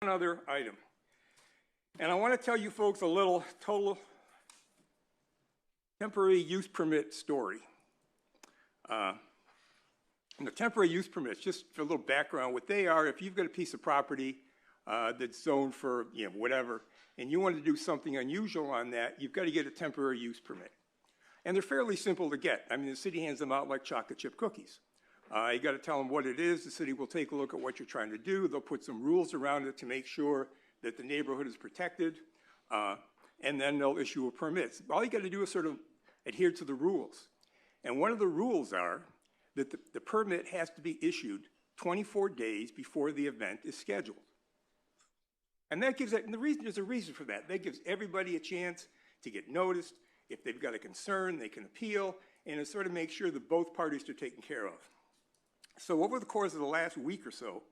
One other item. And I want to tell you folks a little total temporary use permit story. And the temporary use permits, just for a little background, what they are, if you've got a piece of property that's zoned for whatever, and you want to do something unusual on that, you've got to get a temporary use permit. And they're fairly simple to get. I mean, the city hands them out like chocolate chip cookies. You got to tell them what it is. The city will take a look at what you're trying to do. They'll put some rules around it to make sure that the neighborhood is protected, and then they'll issue a permit. All you got to do is sort of adhere to the rules. And one of the rules are that the permit has to be issued 24 days before the event is scheduled. And that gives it, and there's a reason for that. That gives everybody a chance to get noticed. If they've got a concern, they can appeal, and it sort of makes sure that both parties are taken care of. So over the course of the last week or so,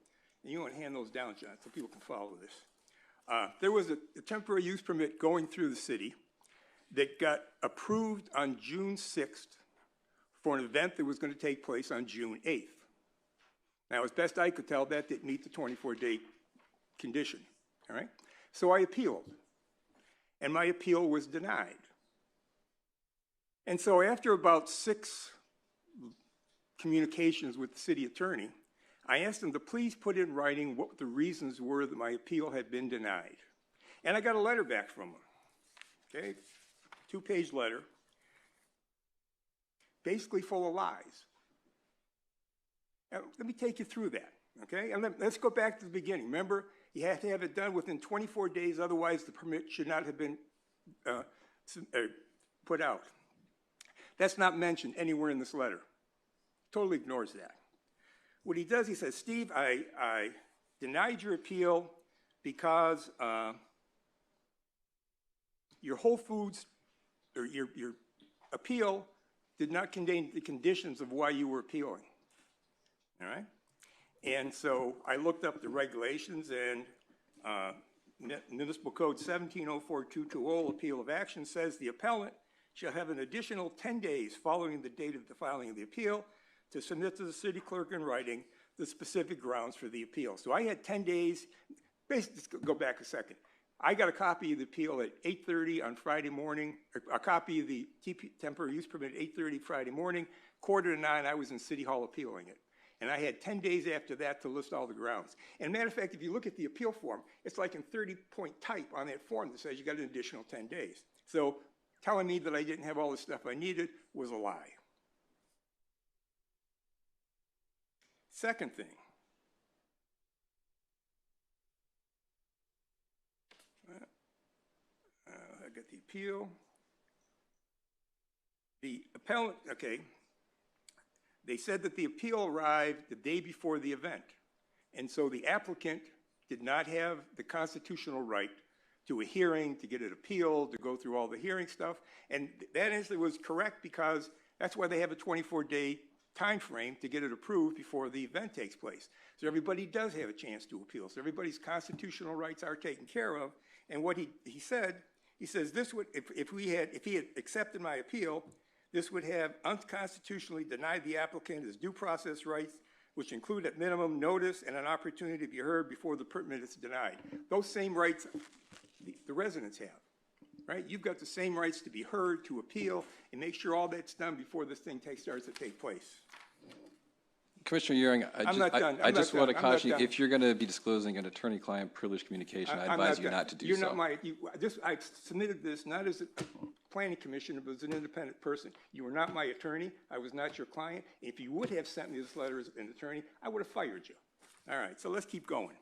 and you want to hand those down, John, so people can follow this. There was a temporary use permit going through the city that got approved on June 6th for an event that was going to take place on June 8th. Now, as best I could tell, that didn't meet the 24-day condition, all right? So I appealed, and my appeal was denied. And so after about 6 communications with the city attorney, I asked him to please put in writing what the reasons were that my appeal had been denied. And I got a letter back from him, okay? 2-page letter, basically full of lies. Now, let me take you through that, okay? And let's go back to the beginning. Remember, you have to have it done within 24 days, otherwise the permit should not have been put out. That's not mentioned anywhere in this letter. Totally ignores that. What he does, he says, Steve, I denied your appeal because your Whole Foods, or your appeal did not contain the conditions of why you were appealing, all right? And so I looked up the regulations, and Municipal Code 1704220, Appeal of Action, says the appellant shall have an additional 10 days following the date of the filing of the appeal to submit to the city clerk in writing the specific grounds for the appeal. So I had 10 days. Basically, let's go back a second. I got a copy of the appeal at 8:30 on Friday morning, a copy of the temporary use permit at 8:30 Friday morning. 8:45, I was in City Hall appealing it. And I had 10 days after that to list all the grounds. And matter of fact, if you look at the appeal form, it's like in 30-point type on that form that says you got an additional 10 days. So telling me that I didn't have all the stuff I needed was a lie. Second thing, I got the appeal. The appellant, okay, they said that the appeal arrived the day before the event. And so the applicant did not have the constitutional right to a hearing, to get it appealed, to go through all the hearing stuff. And that actually was correct, because that's why they have a 24-day time frame to get it approved before the event takes place. So everybody does have a chance to appeal. So everybody's constitutional rights are taken care of. And what he said, he says this would, if he had accepted my appeal, this would have unconstitutionally denied the applicant his due process rights, which include at minimum notice and an opportunity to be heard before the permit is denied. Those same rights the residents have, right? You've got the same rights to be heard, to appeal, and make sure all that's done before this thing starts to take place. Commissioner Euring, I just want to caution you, if you're going to be disclosing an attorney-client privileged communication, I advise you not to do so. I submitted this not as a planning commission, but as an independent person. You were not my attorney. I was not your client. If you would have sent me this letter as an attorney, I would have fired you. All right, so let's keep going.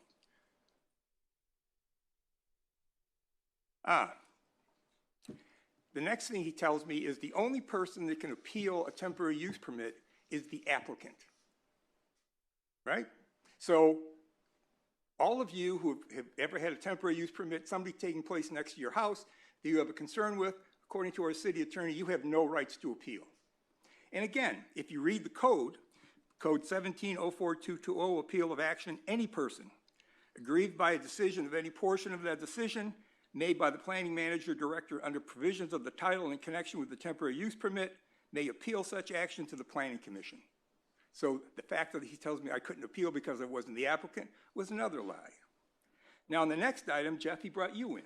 The next thing he tells me is the only person that can appeal a temporary use permit is the applicant, right? So all of you who have ever had a temporary use permit, somebody taking place next to your house that you have a concern with, according to our city attorney, you have no rights to appeal. And again, if you read the code, Code 1704220, Appeal of Action, any person aggrieved by a decision of any portion of that decision made by the planning manager director under provisions of the title in connection with the temporary use permit may appeal such action to the planning commission. So the fact that he tells me I couldn't appeal because I wasn't the applicant was another lie. Now, on the next item, Jeff, he brought you in,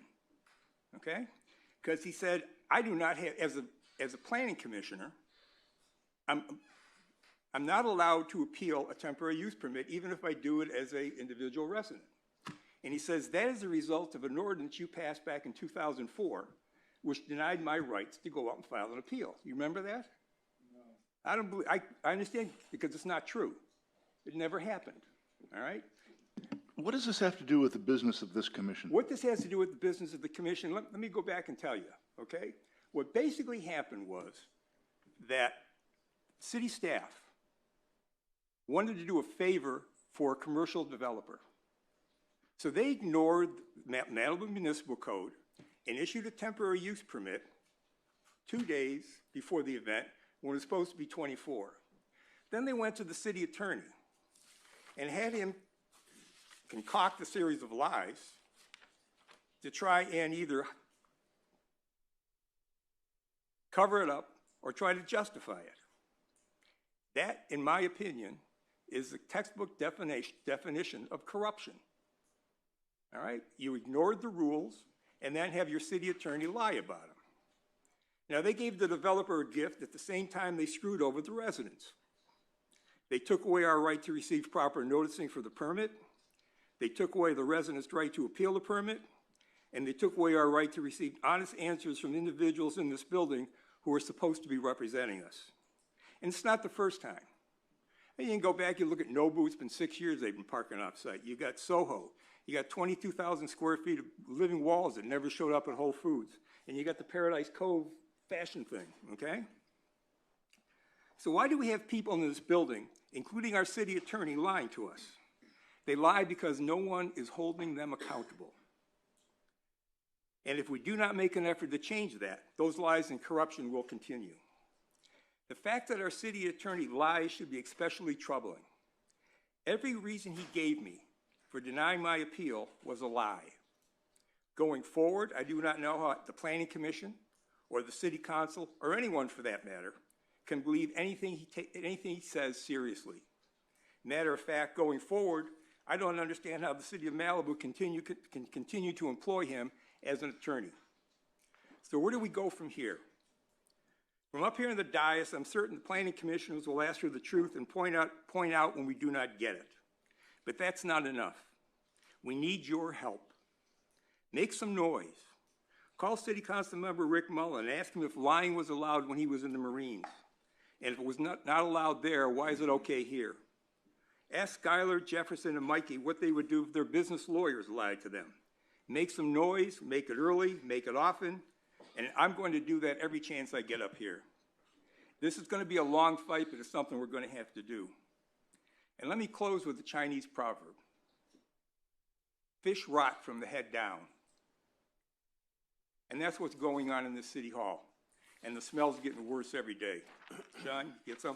okay? Because he said, I do not have, as a planning commissioner, I'm not allowed to appeal a temporary use permit, even if I do it as an individual resident. And he says, that is a result of an ordinance you passed back in 2004, which denied my rights to go out and file an appeal. You remember that? No. I don't believe, I understand, because it's not true. It never happened, all right? What does this have to do with the business of this commission? What this has to do with the business of the commission, let me go back and tell you, okay? What basically happened was that city staff wanted to do a favor for a commercial developer. So they ignored Malibu Municipal Code and issued a temporary use permit 2 days before the event when it was supposed to be 24. Then they went to the city attorney and had him concoct a series of lies to try and either cover it up or try to justify it. That, in my opinion, is the textbook definition of corruption. All right? You ignored the rules and then have your city attorney lie about them. Now, they gave the developer a gift at the same time they screwed over the residents. They took away our right to receive proper noticing for the permit. They took away the residents' right to appeal the permit. And they took away our right to receive honest answers from individuals in this building who are supposed to be representing us. And it's not the first time. And you can go back, you look at Nobu, it's been 6 years they've been parking off-site. You got Soho. You got 22,000 square feet of living walls that never showed up at Whole Foods. And you got the Paradise Cove fashion thing, okay? So why do we have people in this building, including our city attorney, lying to us? They lie because no one is holding them accountable. And if we do not make an effort to change that, those lies and corruption will continue. The fact that our city attorney lies should be especially troubling. Every reason he gave me for denying my appeal was a lie. Going forward, I do not know how the Planning Commission or the City Council, or anyone for that matter, can believe anything he says seriously. Matter of fact, going forward, I don't understand how the City of Malibu can continue to employ him as an attorney. So where do we go from here? From up here in the dais, I'm certain the planning commissioners will ask for the truth and point out when we do not get it. But that's not enough. We need your help. Make some noise. Call City Council member Rick Mullen and ask him if lying was allowed when he was in the Marines. And if it was not allowed there, why is it okay here? Ask Skylar, Jefferson, and Mikey what they would do if their business lawyers lied to them. Make some noise, make it early, make it often, and I'm going to do that every chance I get up here. This is going to be a long fight, but it's something we're going to have to do. And let me close with the Chinese proverb. Fish rot from the head down. And that's what's going on in this city hall. And the smell's getting worse every day. John, get something?